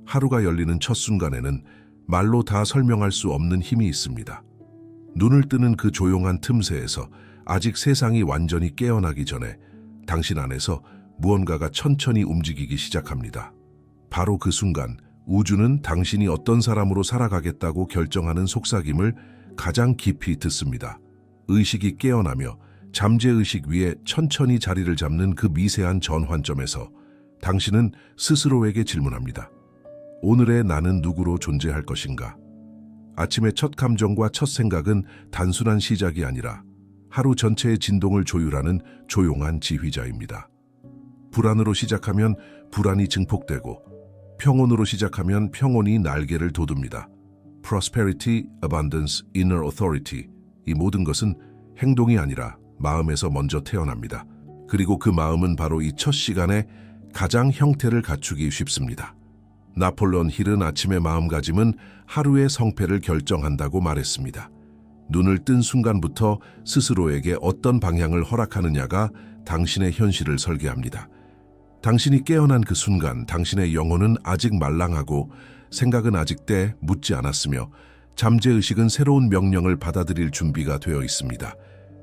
하루가 열리는 첫 순간에는 말로 다 설명할 수 없는 힘이 있습니다. 눈을 뜨는 그 조용한 틈새에서 아직 세상이 완전히 깨어나기 전에 당신 안에서 무언가가 천천히 움직이기 시작합니다. 바로 그 순간 우주는 당신이 어떤 사람으로 살아가겠다고 결정하는 속삭임을 가장 깊이 듣습니다. 의식이 깨어나며 잠재의식 위에 천천히 자리를 잡는 그 미세한 전환점에서 당신은 스스로에게 질문합니다. 오늘의 나는 누구로 존재할 것인가? 아침의 첫 감정과 첫 생각은 단순한 시작이 아니라 하루 전체의 진동을 조율하는 조용한 지휘자입니다. 불안으로 시작하면 불안이 증폭되고 평온으로 시작하면 평온이 날개를 돋웁니다. Prosperity, Abundance, Inner Authority. 이 모든 것은 행동이 아니라 마음에서 먼저 태어납니다. 그리고 그 마음은 바로 이 첫 시간에 가장 형태를 갖추기 쉽습니다. 나폴레온 힐은 아침의 마음가짐은 하루의 성패를 결정한다고 말했습니다. 눈을 뜬 순간부터 스스로에게 어떤 방향을 허락하느냐가 당신의 현실을 설계합니다. 당신이 깨어난 그 순간 당신의 영혼은 아직 말랑하고 생각은 아직 때 묻지 않았으며 잠재의식은 새로운 명령을 받아들일 준비가 되어 있습니다.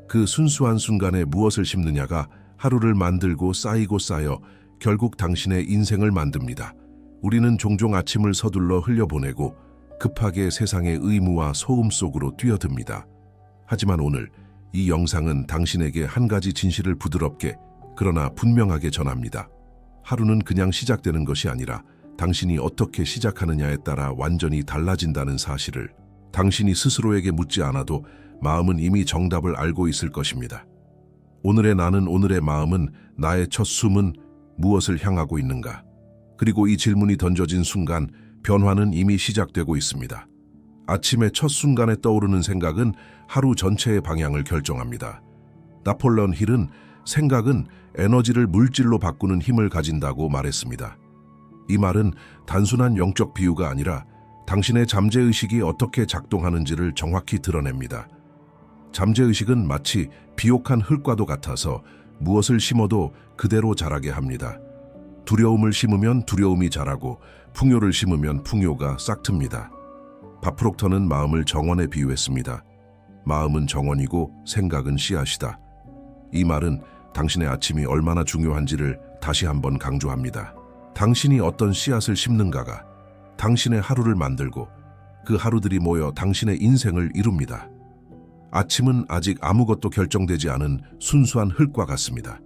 그 순수한 순간에 무엇을 심느냐가 하루를 만들고 쌓이고 쌓여 결국 당신의 인생을 만듭니다. 우리는 종종 아침을 서둘러 흘려보내고 급하게 세상의 의무와 소음 속으로 뛰어듭니다. 하지만 오늘 이 영상은 당신에게 한 가지 진실을 부드럽게 그러나 분명하게 전합니다. 하루는 그냥 시작되는 것이 아니라 당신이 어떻게 시작하느냐에 따라 완전히 달라진다는 사실을 당신이 스스로에게 묻지 않아도 마음은 이미 정답을 알고 있을 것입니다. 오늘의 나는, 오늘의 마음은, 나의 첫 숨은 무엇을 향하고 있는가? 그리고 이 질문이 던져진 순간 변화는 이미 시작되고 있습니다. 아침의 첫 순간에 떠오르는 생각은 하루 전체의 방향을 결정합니다. 나폴레온 힐은 생각은 에너지를 물질로 바꾸는 힘을 가진다고 말했습니다. 이 말은 단순한 영적 비유가 아니라 당신의 잠재의식이 어떻게 작동하는지를 정확히 드러냅니다. 잠재의식은 마치 비옥한 흙과도 같아서 무엇을 심어도 그대로 자라게 합니다. 두려움을 심으면 두려움이 자라고 풍요를 심으면 풍요가 싹틉니다. 바프록터는 마음을 정원에 비유했습니다. 마음은 정원이고 생각은 씨앗이다. 이 말은 당신의 아침이 얼마나 중요한지를 다시 한번 강조합니다. 당신이 어떤 씨앗을 심는가가 당신의 하루를 만들고 그 하루들이 모여 당신의 인생을 이룹니다. 아침은 아직 아무것도 결정되지 않은 순수한 흙과 같습니다.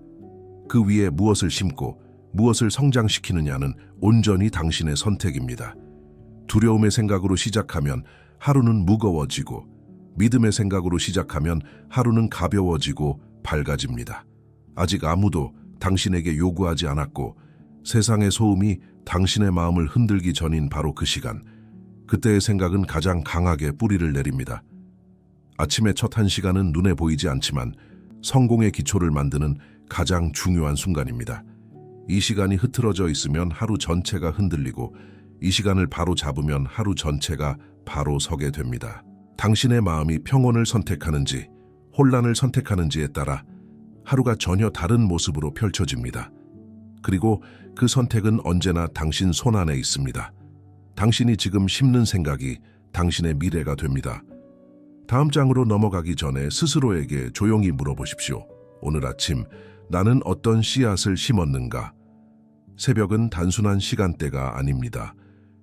그 위에 무엇을 심고 무엇을 성장시키느냐는 온전히 당신의 선택입니다. 두려움의 생각으로 시작하면 하루는 무거워지고 믿음의 생각으로 시작하면 하루는 가벼워지고 밝아집니다. 아직 아무도 당신에게 요구하지 않았고 세상의 소음이 당신의 마음을 흔들기 전인 바로 그 시간, 그때의 생각은 가장 강하게 뿌리를 내립니다. 아침의 첫 1시간은 눈에 보이지 않지만 성공의 기초를 만드는 가장 중요한 순간입니다. 이 시간이 흐트러져 있으면 하루 전체가 흔들리고 이 시간을 바로 잡으면 하루 전체가 바로 서게 됩니다. 당신의 마음이 평온을 선택하는지 혼란을 선택하는지에 따라 하루가 전혀 다른 모습으로 펼쳐집니다. 그리고 그 선택은 언제나 당신 손 안에 있습니다. 당신이 지금 심는 생각이 당신의 미래가 됩니다. 다음 장으로 넘어가기 전에 스스로에게 조용히 물어보십시오. 오늘 아침 나는 어떤 씨앗을 심었는가? 새벽은 단순한 시간대가 아닙니다.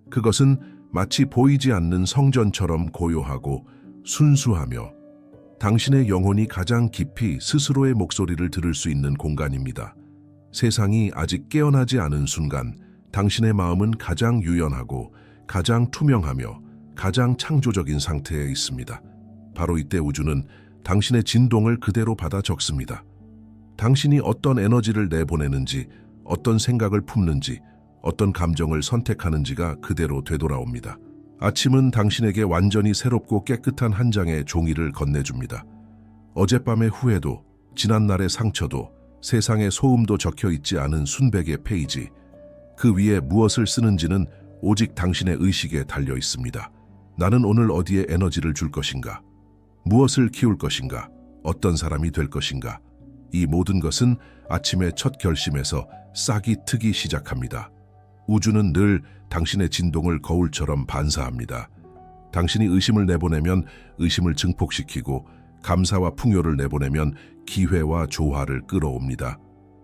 그것은 마치 보이지 않는 성전처럼 고요하고 순수하며 당신의 영혼이 가장 깊이 스스로의 목소리를 들을 수 있는 공간입니다. 세상이 아직 깨어나지 않은 순간 당신의 마음은 가장 유연하고 가장 투명하며 가장 창조적인 상태에 있습니다. 바로 이때 우주는 당신의 진동을 그대로 받아 적습니다. 당신이 어떤 에너지를 내보내는지, 어떤 생각을 품는지, 어떤 감정을 선택하는지가 그대로 되돌아옵니다. 아침은 당신에게 완전히 새롭고 깨끗한 한 장의 종이를 건네줍니다. 어젯밤의 후회도, 지난날의 상처도, 세상의 소음도 적혀 있지 않은 순백의 페이지, 그 위에 무엇을 쓰는지는 오직 당신의 의식에 달려 있습니다. 나는 오늘 어디에 에너지를 줄 것인가? 무엇을 키울 것인가? 어떤 사람이 될 것인가? 이 모든 것은 아침의 첫 결심에서 싹이 트기 시작합니다. 우주는 늘 당신의 진동을 거울처럼 반사합니다. 당신이 의심을 내보내면 의심을 증폭시키고 감사와 풍요를 내보내면 기회와 조화를 끌어옵니다.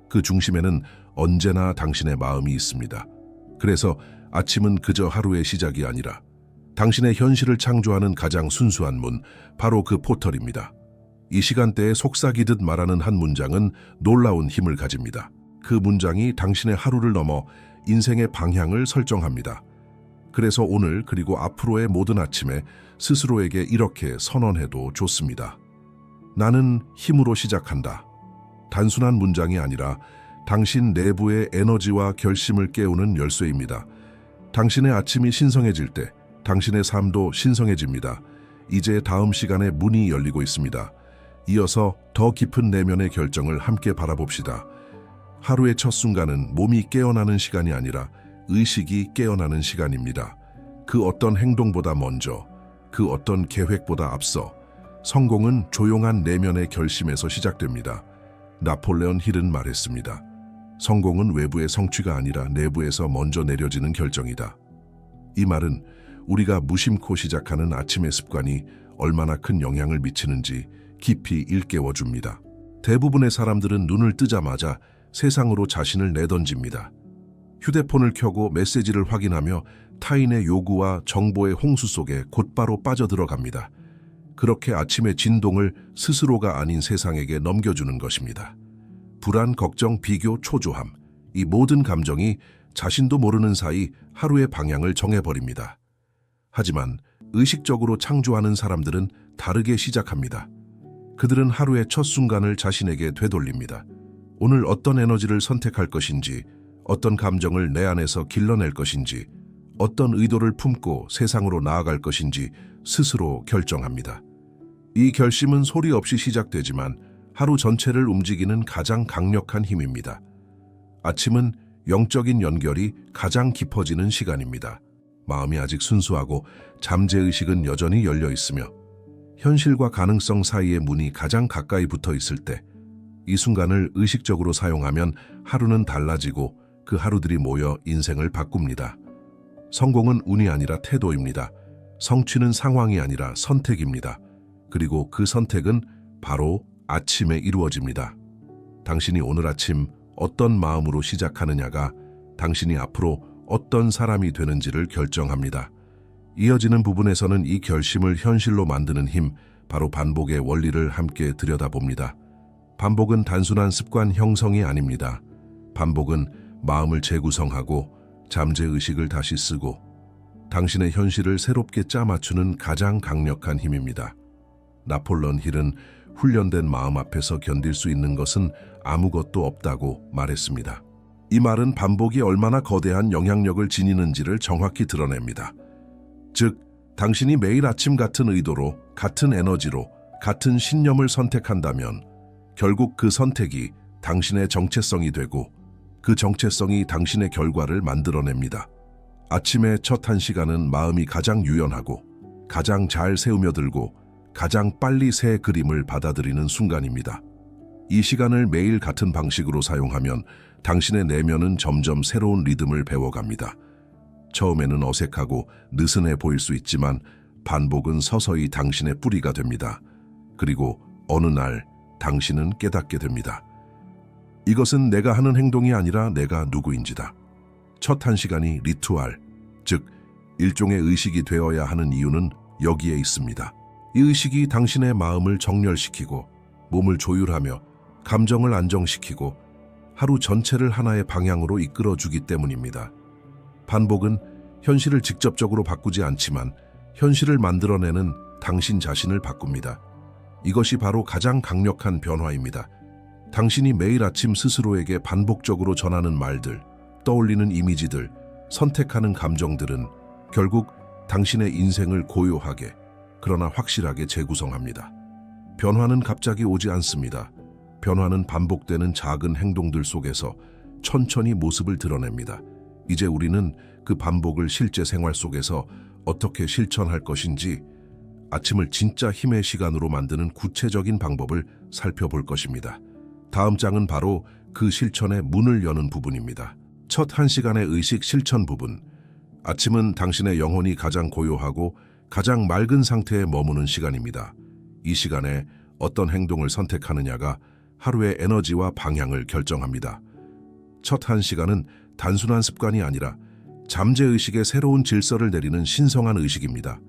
그 중심에는 언제나 당신의 마음이 있습니다. 그래서 아침은 그저 하루의 시작이 아니라 당신의 현실을 창조하는 가장 순수한 문, 바로 그 포털입니다. 이 시간대에 속삭이듯 말하는 한 문장은 놀라운 힘을 가집니다. 그 문장이 당신의 하루를 넘어 인생의 방향을 설정합니다. 그래서 오늘 그리고 앞으로의 모든 아침에 스스로에게 이렇게 선언해도 좋습니다. 나는 힘으로 시작한다. 단순한 문장이 아니라 당신 내부의 에너지와 결심을 깨우는 열쇠입니다. 당신의 아침이 신성해질 때 당신의 삶도 신성해집니다. 이제 다음 시간에 문이 열리고 있습니다. 이어서 더 깊은 내면의 결정을 함께 바라봅시다. 하루의 첫 순간은 몸이 깨어나는 시간이 아니라 의식이 깨어나는 시간입니다. 그 어떤 행동보다 먼저, 그 어떤 계획보다 앞서 성공은 조용한 내면의 결심에서 시작됩니다. 나폴레온 힐은 말했습니다. 성공은 외부의 성취가 아니라 내부에서 먼저 내려지는 결정이다. 이 말은 우리가 무심코 시작하는 아침의 습관이 얼마나 큰 영향을 미치는지 깊이 일깨워줍니다. 대부분의 사람들은 눈을 뜨자마자 세상으로 자신을 내던집니다. 휴대폰을 켜고 메시지를 확인하며 타인의 요구와 정보의 홍수 속에 곧바로 빠져들어갑니다. 그렇게 아침의 진동을 스스로가 아닌 세상에게 넘겨주는 것입니다. 불안, 걱정, 비교, 초조함, 이 모든 감정이 자신도 모르는 사이 하루의 방향을 정해버립니다. 하지만 의식적으로 창조하는 사람들은 다르게 시작합니다. 그들은 하루의 첫 순간을 자신에게 되돌립니다. 오늘 어떤 에너지를 선택할 것인지, 어떤 감정을 내 안에서 길러낼 것인지, 어떤 의도를 품고 세상으로 나아갈 것인지 스스로 결정합니다. 이 결심은 소리 없이 시작되지만 하루 전체를 움직이는 가장 강력한 힘입니다. 아침은 영적인 연결이 가장 깊어지는 시간입니다. 마음이 아직 순수하고 잠재의식은 여전히 열려 있으며 현실과 가능성 사이의 문이 가장 가까이 붙어 있을 때 이 순간을 의식적으로 사용하면 하루는 달라지고 그 하루들이 모여 인생을 바꿉니다. 성공은 운이 아니라 태도입니다. 성취는 상황이 아니라 선택입니다. 그리고 그 선택은 바로 아침에 이루어집니다. 당신이 오늘 아침 어떤 마음으로 시작하느냐가 당신이 앞으로 어떤 사람이 되는지를 결정합니다. 이어지는 부분에서는 이 결심을 현실로 만드는 힘, 바로 반복의 원리를 함께 들여다봅니다. 반복은 단순한 습관 형성이 아닙니다. 반복은 마음을 재구성하고 잠재의식을 다시 쓰고 당신의 현실을 새롭게 짜맞추는 가장 강력한 힘입니다. 나폴레온 힐은 훈련된 마음 앞에서 견딜 수 있는 것은 아무것도 없다고 말했습니다. 이 말은 반복이 얼마나 거대한 영향력을 지니는지를 정확히 드러냅니다. 즉, 당신이 매일 아침 같은 의도로, 같은 에너지로, 같은 신념을 선택한다면 결국 그 선택이 당신의 정체성이 되고 그 정체성이 당신의 결과를 만들어냅니다. 아침의 첫 1시간은 마음이 가장 유연하고 가장 잘 세우며들고 가장 빨리 새 그림을 받아들이는 순간입니다. 이 시간을 매일 같은 방식으로 사용하면 당신의 내면은 점점 새로운 리듬을 배워갑니다. 처음에는 어색하고 느슨해 보일 수 있지만 반복은 서서히 당신의 뿌리가 됩니다. 그리고 어느 날 당신은 깨닫게 됩니다. 이것은 내가 하는 행동이 아니라 내가 누구인지다. 첫 1시간이 리투알, 즉 일종의 의식이 되어야 하는 이유는 여기에 있습니다. 이 의식이 당신의 마음을 정렬시키고 몸을 조율하며 감정을 안정시키고 하루 전체를 하나의 방향으로 이끌어주기 때문입니다. 반복은 현실을 직접적으로 바꾸지 않지만 현실을 만들어내는 당신 자신을 바꿉니다. 이것이 바로 가장 강력한 변화입니다. 당신이 매일 아침 스스로에게 반복적으로 전하는 말들, 떠올리는 이미지들, 선택하는 감정들은 결국 당신의 인생을 고요하게, 그러나 확실하게 재구성합니다. 변화는 갑자기 오지 않습니다. 변화는 반복되는 작은 행동들 속에서 천천히 모습을 드러냅니다. 이제 우리는 그 반복을 실제 생활 속에서 어떻게 실천할 것인지, 아침을 진짜 힘의 시간으로 만드는 구체적인 방법을 살펴볼 것입니다. 다음 장은 바로 그 실천의 문을 여는 부분입니다. 첫 1시간의 의식 실천 부분. 아침은 당신의 영혼이 가장 고요하고 가장 맑은 상태에 머무는 시간입니다. 이 시간에 어떤 행동을 선택하느냐가 하루의 에너지와 방향을 결정합니다. 첫 1시간은 단순한 습관이 아니라 잠재의식의 새로운 질서를 내리는 신성한 의식입니다.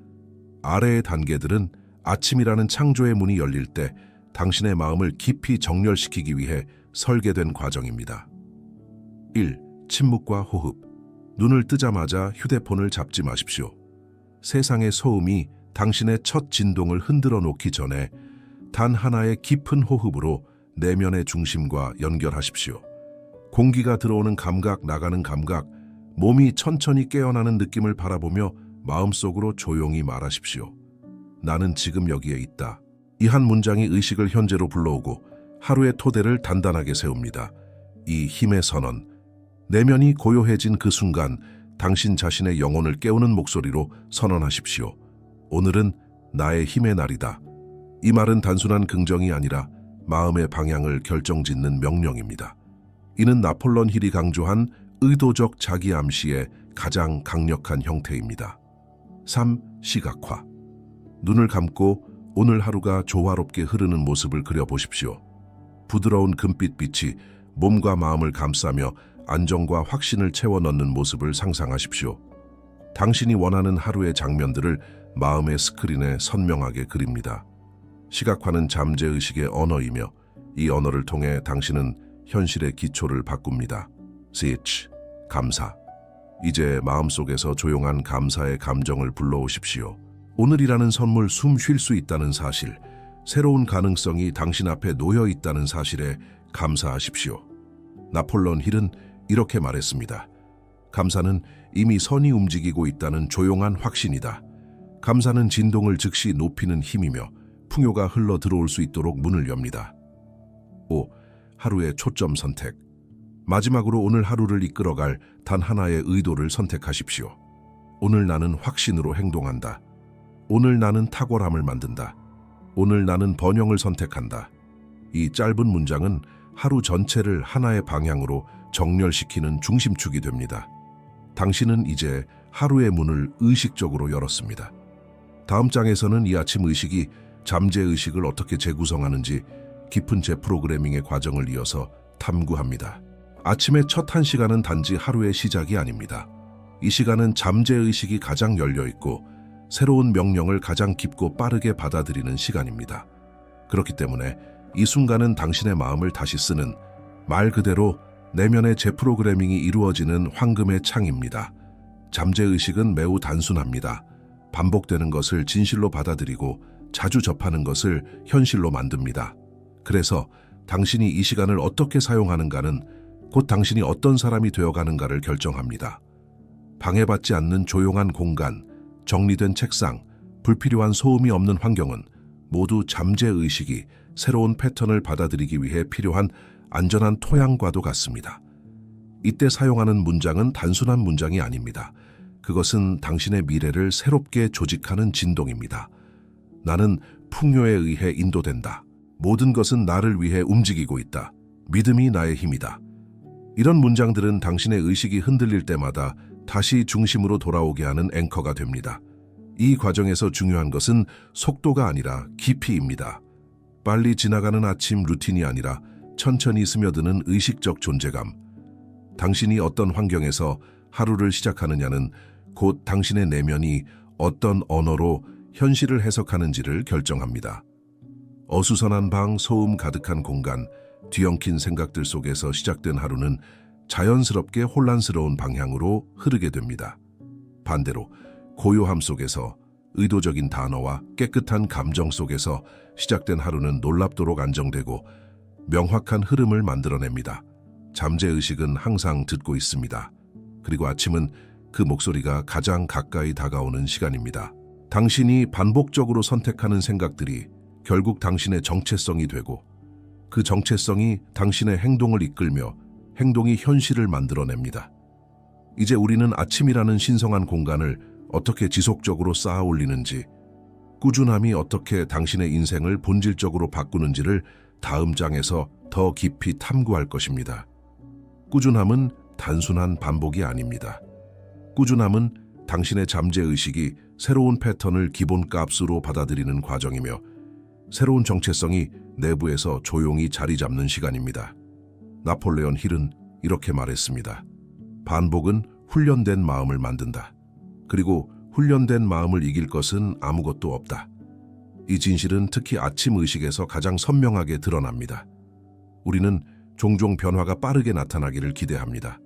아래의 단계들은 아침이라는 창조의 문이 열릴 때 당신의 마음을 깊이 정렬시키기 위해 설계된 과정입니다. 1. 침묵과 호흡. 눈을 뜨자마자 휴대폰을 잡지 마십시오. 세상의 소음이 당신의 첫 진동을 흔들어 놓기 전에 단 하나의 깊은 호흡으로 내면의 중심과 연결하십시오. 공기가 들어오는 감각, 나가는 감각, 몸이 천천히 깨어나는 느낌을 바라보며 마음속으로 조용히 말하십시오. 나는 지금 여기에 있다. 이 한 문장이 의식을 현재로 불러오고 하루의 토대를 단단하게 세웁니다. 이 힘의 선언. 내면이 고요해진 그 순간 당신 자신의 영혼을 깨우는 목소리로 선언하십시오. 오늘은 나의 힘의 날이다. 이 말은 단순한 긍정이 아니라 마음의 방향을 결정짓는 명령입니다. 이는 나폴레옹 힐이 강조한 의도적 자기 암시의 가장 강력한 형태입니다. 3. 시각화. 눈을 감고 오늘 하루가 조화롭게 흐르는 모습을 그려보십시오. 부드러운 금빛 빛이 몸과 마음을 감싸며 안정과 확신을 채워 넣는 모습을 상상하십시오. 당신이 원하는 하루의 장면들을 마음의 스크린에 선명하게 그립니다. 시각화는 잠재의식의 언어이며 이 언어를 통해 당신은 현실의 기초를 바꿉니다. 스위치, 감사. 이제 마음속에서 조용한 감사의 감정을 불러오십시오. 오늘이라는 선물, 숨 쉴 수 있다는 사실, 새로운 가능성이 당신 앞에 놓여 있다는 사실에 감사하십시오. 나폴레옹 힐은 이렇게 말했습니다. 감사는 이미 선이 움직이고 있다는 조용한 확신이다. 감사는 진동을 즉시 높이는 힘이며 풍요가 흘러 들어올 수 있도록 문을 엽니다. 5. 하루의 초점 선택. 마지막으로 오늘 하루를 이끌어갈 단 하나의 의도를 선택하십시오. 오늘 나는 확신으로 행동한다. 오늘 나는 탁월함을 만든다. 오늘 나는 번영을 선택한다. 이 짧은 문장은 하루 전체를 하나의 방향으로 정렬시키는 중심축이 됩니다. 당신은 이제 하루의 문을 의식적으로 열었습니다. 다음 장에서는 이 아침 의식이 잠재의식을 어떻게 재구성하는지 깊은 재프로그래밍의 과정을 이어서 탐구합니다. 아침의 첫 1시간은 단지 하루의 시작이 아닙니다. 이 시간은 잠재의식이 가장 열려있고 새로운 명령을 가장 깊고 빠르게 받아들이는 시간입니다. 그렇기 때문에 이 순간은 당신의 마음을 다시 쓰는, 말 그대로 내면의 재프로그래밍이 이루어지는 황금의 창입니다. 잠재의식은 매우 단순합니다. 반복되는 것을 진실로 받아들이고 자주 접하는 것을 현실로 만듭니다. 그래서 당신이 이 시간을 어떻게 사용하는가는 곧 당신이 어떤 사람이 되어가는가를 결정합니다. 방해받지 않는 조용한 공간, 정리된 책상, 불필요한 소음이 없는 환경은 모두 잠재의식이 새로운 패턴을 받아들이기 위해 필요한 안전한 토양과도 같습니다. 이때 사용하는 문장은 단순한 문장이 아닙니다. 그것은 당신의 미래를 새롭게 조직하는 진동입니다. 나는 풍요에 의해 인도된다. 모든 것은 나를 위해 움직이고 있다. 믿음이 나의 힘이다. 이런 문장들은 당신의 의식이 흔들릴 때마다 다시 중심으로 돌아오게 하는 앵커가 됩니다. 이 과정에서 중요한 것은 속도가 아니라 깊이입니다. 빨리 지나가는 아침 루틴이 아니라 천천히 스며드는 의식적 존재감. 당신이 어떤 환경에서 하루를 시작하느냐는 곧 당신의 내면이 어떤 언어로 현실을 해석하는지를 결정합니다. 어수선한 방, 소음 가득한 공간, 뒤엉킨 생각들 속에서 시작된 하루는 자연스럽게 혼란스러운 방향으로 흐르게 됩니다. 반대로 고요함 속에서 의도적인 단어와 깨끗한 감정 속에서 시작된 하루는 놀랍도록 안정되고 명확한 흐름을 만들어냅니다. 잠재의식은 항상 듣고 있습니다. 그리고 아침은 그 목소리가 가장 가까이 다가오는 시간입니다. 당신이 반복적으로 선택하는 생각들이 결국 당신의 정체성이 되고 그 정체성이 당신의 행동을 이끌며 행동이 현실을 만들어냅니다. 이제 우리는 아침이라는 신성한 공간을 어떻게 지속적으로 쌓아 올리는지, 꾸준함이 어떻게 당신의 인생을 본질적으로 바꾸는지를 다음 장에서 더 깊이 탐구할 것입니다. 꾸준함은 단순한 반복이 아닙니다. 꾸준함은 당신의 잠재의식이 새로운 패턴을 기본값으로 받아들이는 과정이며 새로운 정체성이 내부에서 조용히 자리 잡는 시간입니다. 나폴레온 힐은 이렇게 말했습니다. 반복은 훈련된 마음을 만든다. 그리고 훈련된 마음을 이길 것은 아무것도 없다. 이 진실은 특히 아침 의식에서 가장 선명하게 드러납니다. 우리는 종종 변화가 빠르게 나타나기를 기대합니다.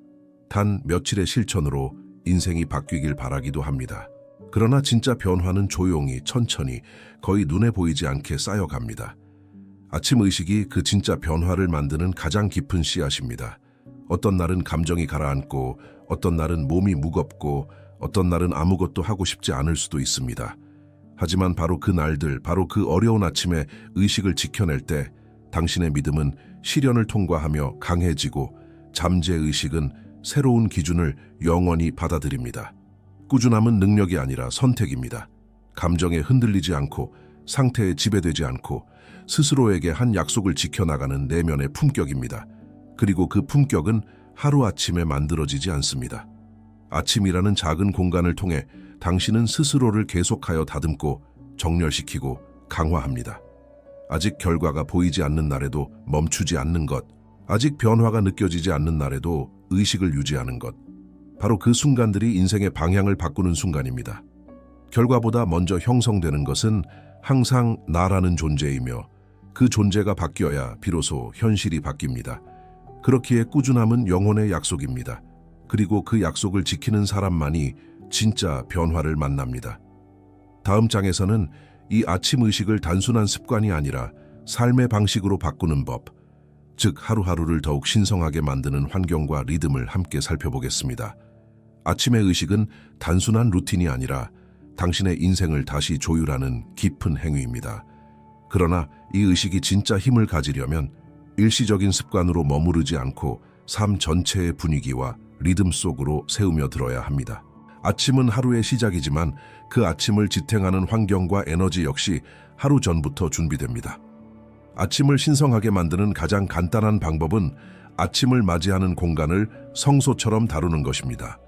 단 며칠의 실천으로 인생이 바뀌길 바라기도 합니다. 그러나 진짜 변화는 조용히, 천천히, 거의 눈에 보이지 않게 쌓여갑니다. 아침 의식이 그 진짜 변화를 만드는 가장 깊은 씨앗입니다. 어떤 날은 감정이 가라앉고, 어떤 날은 몸이 무겁고, 어떤 날은 아무것도 하고 싶지 않을 수도 있습니다. 하지만 바로 그 날들, 바로 그 어려운 아침에 의식을 지켜낼 때 당신의 믿음은 시련을 통과하며 강해지고 잠재의식은 새로운 기준을 영원히 받아들입니다. 꾸준함은 능력이 아니라 선택입니다. 감정에 흔들리지 않고 상태에 지배되지 않고 스스로에게 한 약속을 지켜나가는 내면의 품격입니다. 그리고 그 품격은 하루아침에 만들어지지 않습니다. 아침이라는 작은 공간을 통해 당신은 스스로를 계속하여 다듬고 정렬시키고 강화합니다. 아직 결과가 보이지 않는 날에도 멈추지 않는 것, 아직 변화가 느껴지지 않는 날에도 의식을 유지하는 것, 바로 그 순간들이 인생의 방향을 바꾸는 순간입니다. 결과보다 먼저 형성되는 것은 항상 나라는 존재이며 그 존재가 바뀌어야 비로소 현실이 바뀝니다. 그렇기에 꾸준함은 영혼의 약속입니다. 그리고 그 약속을 지키는 사람만이 진짜 변화를 만납니다. 다음 장에서는 이 아침 의식을 단순한 습관이 아니라 삶의 방식으로 바꾸는 법, 즉 하루하루를 더욱 신성하게 만드는 환경과 리듬을 함께 살펴보겠습니다. 아침의 의식은 단순한 루틴이 아니라 당신의 인생을 다시 조율하는 깊은 행위입니다. 그러나 이 의식이 진짜 힘을 가지려면 일시적인 습관으로 머무르지 않고 삶 전체의 분위기와 리듬 속으로 세우며 들어야 합니다. 아침은 하루의 시작이지만 그 아침을 지탱하는 환경과 에너지 역시 하루 전부터 준비됩니다. 아침을 신성하게 만드는 가장 간단한 방법은 아침을 맞이하는 공간을 성소처럼 다루는 것입니다.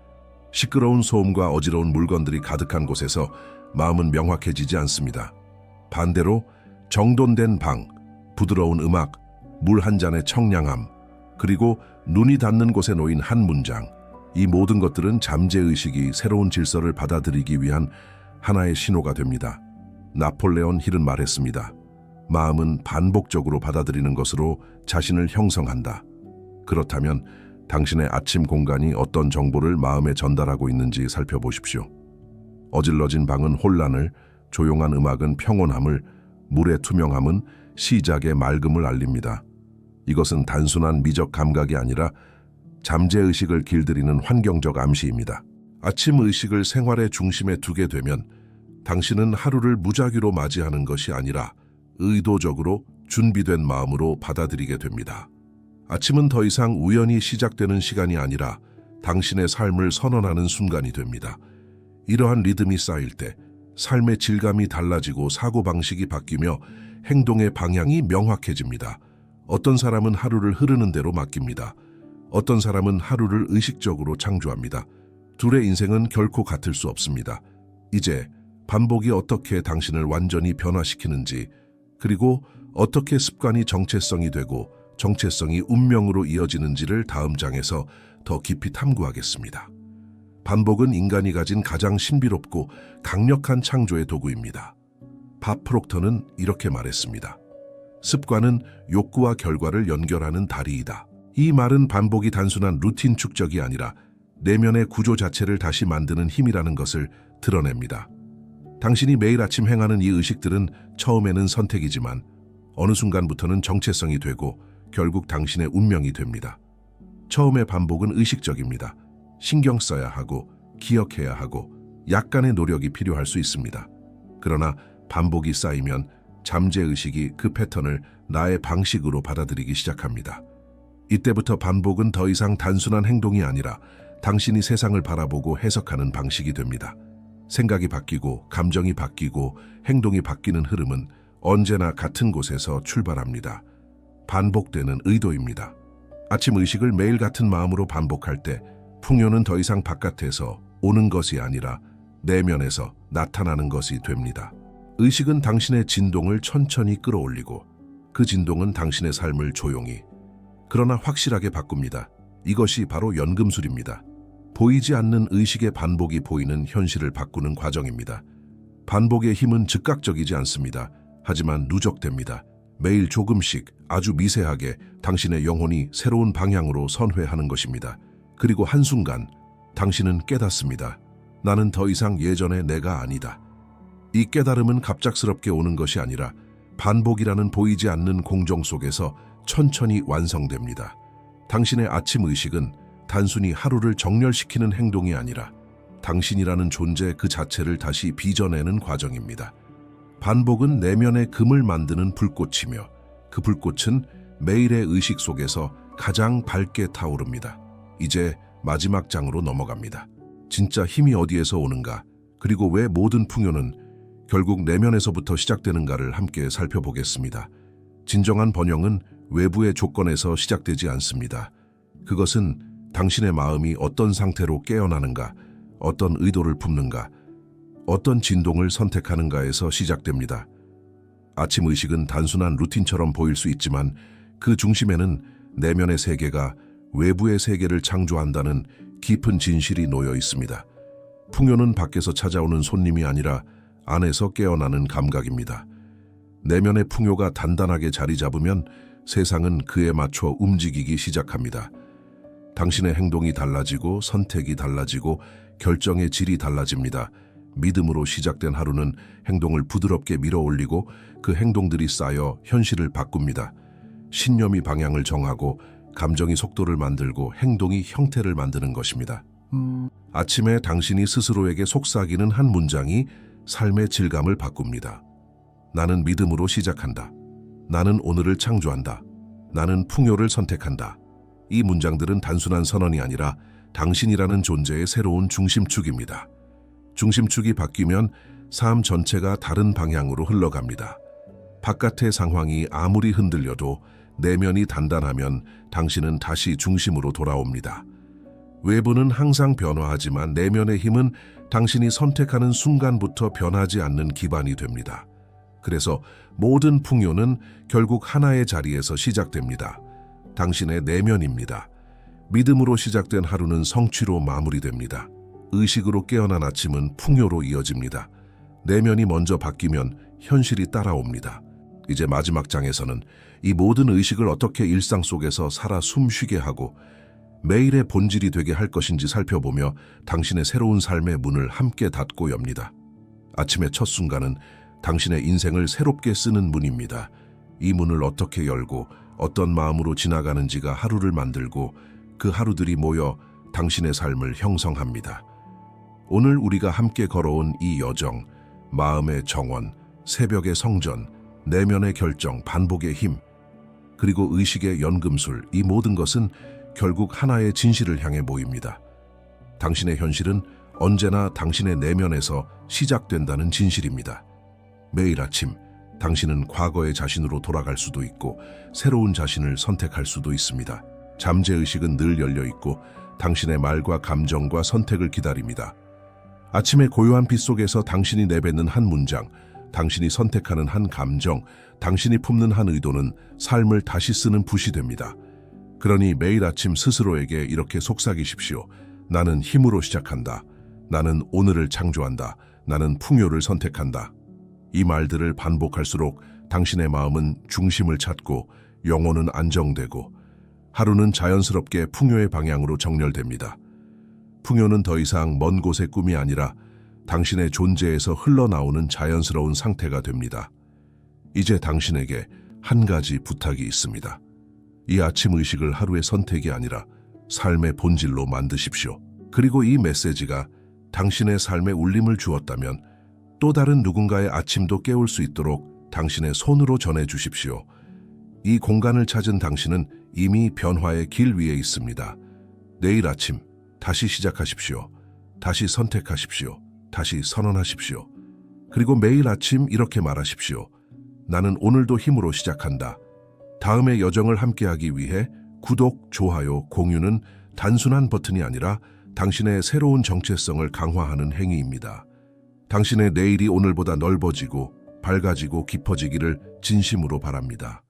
시끄러운 소음과 어지러운 물건들이 가득한 곳에서 마음은 명확해지지 않습니다. 반대로 정돈된 방, 부드러운 음악, 물 한 잔의 청량함, 그리고 눈이 닿는 곳에 놓인 한 문장, 이 모든 것들은 잠재의식이 새로운 질서를 받아들이기 위한 하나의 신호가 됩니다. 나폴레온 힐은 말했습니다. 마음은 반복적으로 받아들이는 것으로 자신을 형성한다. 그렇다면 당신의 아침 공간이 어떤 정보를 마음에 전달하고 있는지 살펴보십시오. 어질러진 방은 혼란을, 조용한 음악은 평온함을, 물의 투명함은 시작의 맑음을 알립니다. 이것은 단순한 미적 감각이 아니라 잠재의식을 길들이는 환경적 암시입니다. 아침 의식을 생활의 중심에 두게 되면 당신은 하루를 무작위로 맞이하는 것이 아니라 의도적으로 준비된 마음으로 받아들이게 됩니다. 아침은 더 이상 우연히 시작되는 시간이 아니라 당신의 삶을 선언하는 순간이 됩니다. 이러한 리듬이 쌓일 때 삶의 질감이 달라지고 사고방식이 바뀌며 행동의 방향이 명확해집니다. 어떤 사람은 하루를 흐르는 대로 맡깁니다. 어떤 사람은 하루를 의식적으로 창조합니다. 둘의 인생은 결코 같을 수 없습니다. 이제 반복이 어떻게 당신을 완전히 변화시키는지, 그리고 어떻게 습관이 정체성이 되고 정체성이 운명으로 이어지는지를 다음 장에서 더 깊이 탐구하겠습니다. 반복은 인간이 가진 가장 신비롭고 강력한 창조의 도구입니다. 밥 프록터는 이렇게 말했습니다. 습관은 욕구와 결과를 연결하는 다리이다. 이 말은 반복이 단순한 루틴 축적이 아니라 내면의 구조 자체를 다시 만드는 힘이라는 것을 드러냅니다. 당신이 매일 아침 행하는 이 의식들은 처음에는 선택이지만 어느 순간부터는 정체성이 되고 결국 당신의 운명이 됩니다. 처음의 반복은 의식적입니다. 신경 써야 하고 기억해야 하고 약간의 노력이 필요할 수 있습니다. 그러나 반복이 쌓이면 잠재의식이 그 패턴을 나의 방식으로 받아들이기 시작합니다. 이때부터 반복은 더 이상 단순한 행동이 아니라 당신이 세상을 바라보고 해석하는 방식이 됩니다. 생각이 바뀌고 감정이 바뀌고 행동이 바뀌는 흐름은 언제나 같은 곳에서 출발합니다. 반복되는 의도입니다. 아침 의식을 매일 같은 마음으로 반복할 때 풍요는 더 이상 바깥에서 오는 것이 아니라 내면에서 나타나는 것이 됩니다. 의식은 당신의 진동을 천천히 끌어올리고 그 진동은 당신의 삶을 조용히 그러나 확실하게 바꿉니다. 이것이 바로 연금술입니다. 보이지 않는 의식의 반복이 보이는 현실을 바꾸는 과정입니다. 반복의 힘은 즉각적이지 않습니다. 하지만 누적됩니다. 매일 조금씩 아주 미세하게 당신의 영혼이 새로운 방향으로 선회하는 것입니다. 그리고 한순간 당신은 깨닫습니다. 나는 더 이상 예전의 내가 아니다. 이 깨달음은 갑작스럽게 오는 것이 아니라 반복이라는 보이지 않는 공정 속에서 천천히 완성됩니다. 당신의 아침 의식은 단순히 하루를 정렬시키는 행동이 아니라 당신이라는 존재 그 자체를 다시 빚어내는 과정입니다. 반복은 내면의 금을 만드는 불꽃이며 그 불꽃은 매일의 의식 속에서 가장 밝게 타오릅니다. 이제 마지막 장으로 넘어갑니다. 진짜 힘이 어디에서 오는가, 그리고 왜 모든 풍요는 결국 내면에서부터 시작되는가를 함께 살펴보겠습니다. 진정한 번영은 외부의 조건에서 시작되지 않습니다. 그것은 당신의 마음이 어떤 상태로 깨어나는가, 어떤 의도를 품는가, 어떤 진동을 선택하는가에서 시작됩니다. 아침 의식은 단순한 루틴처럼 보일 수 있지만 그 중심에는 내면의 세계가 외부의 세계를 창조한다는 깊은 진실이 놓여 있습니다. 풍요는 밖에서 찾아오는 손님이 아니라 안에서 깨어나는 감각입니다. 내면의 풍요가 단단하게 자리 잡으면 세상은 그에 맞춰 움직이기 시작합니다. 당신의 행동이 달라지고 선택이 달라지고 결정의 질이 달라집니다. 믿음으로 시작된 하루는 행동을 부드럽게 밀어올리고 그 행동들이 쌓여 현실을 바꿉니다. 신념이 방향을 정하고 감정이 속도를 만들고 행동이 형태를 만드는 것입니다. 아침에 당신이 스스로에게 속삭이는 한 문장이 삶의 질감을 바꿉니다. 나는 믿음으로 시작한다. 나는 오늘을 창조한다. 나는 풍요를 선택한다. 이 문장들은 단순한 선언이 아니라 당신이라는 존재의 새로운 중심축입니다. 중심축이 바뀌면 삶 전체가 다른 방향으로 흘러갑니다. 바깥의 상황이 아무리 흔들려도 내면이 단단하면 당신은 다시 중심으로 돌아옵니다. 외부는 항상 변화하지만 내면의 힘은 당신이 선택하는 순간부터 변하지 않는 기반이 됩니다. 그래서 모든 풍요는 결국 하나의 자리에서 시작됩니다. 당신의 내면입니다. 믿음으로 시작된 하루는 성취로 마무리됩니다. 의식으로 깨어난 아침은 풍요로 이어집니다. 내면이 먼저 바뀌면 현실이 따라옵니다. 이제 마지막 장에서는 이 모든 의식을 어떻게 일상 속에서 살아 숨쉬게 하고 매일의 본질이 되게 할 것인지 살펴보며 당신의 새로운 삶의 문을 함께 닫고 엽니다. 아침의 첫 순간은 당신의 인생을 새롭게 쓰는 문입니다. 이 문을 어떻게 열고 어떤 마음으로 지나가는지가 하루를 만들고 그 하루들이 모여 당신의 삶을 형성합니다. 오늘 우리가 함께 걸어온 이 여정, 마음의 정원, 새벽의 성전, 내면의 결정, 반복의 힘, 그리고 의식의 연금술, 이 모든 것은 결국 하나의 진실을 향해 모입니다. 당신의 현실은 언제나 당신의 내면에서 시작된다는 진실입니다. 매일 아침 당신은 과거의 자신으로 돌아갈 수도 있고 새로운 자신을 선택할 수도 있습니다. 잠재의식은 늘 열려 있고 당신의 말과 감정과 선택을 기다립니다. 아침의 고요한 빛 속에서 당신이 내뱉는 한 문장, 당신이 선택하는 한 감정, 당신이 품는 한 의도는 삶을 다시 쓰는 붓이 됩니다. 그러니 매일 아침 스스로에게 이렇게 속삭이십시오. 나는 힘으로 시작한다. 나는 오늘을 창조한다. 나는 풍요를 선택한다. 이 말들을 반복할수록 당신의 마음은 중심을 찾고 영혼은 안정되고 하루는 자연스럽게 풍요의 방향으로 정렬됩니다. 풍요는 더 이상 먼 곳의 꿈이 아니라 당신의 존재에서 흘러나오는 자연스러운 상태가 됩니다. 이제 당신에게 한 가지 부탁이 있습니다. 이 아침 의식을 하루의 선택이 아니라 삶의 본질로 만드십시오. 그리고 이 메시지가 당신의 삶에 울림을 주었다면 또 다른 누군가의 아침도 깨울 수 있도록 당신의 손으로 전해 주십시오. 이 공간을 찾은 당신은 이미 변화의 길 위에 있습니다. 내일 아침 다시 시작하십시오. 다시 선택하십시오. 다시 선언하십시오. 그리고 매일 아침 이렇게 말하십시오. 나는 오늘도 힘으로 시작한다. 다음의 여정을 함께하기 위해 구독, 좋아요, 공유는 단순한 버튼이 아니라 당신의 새로운 정체성을 강화하는 행위입니다. 당신의 내일이 오늘보다 넓어지고 밝아지고 깊어지기를 진심으로 바랍니다.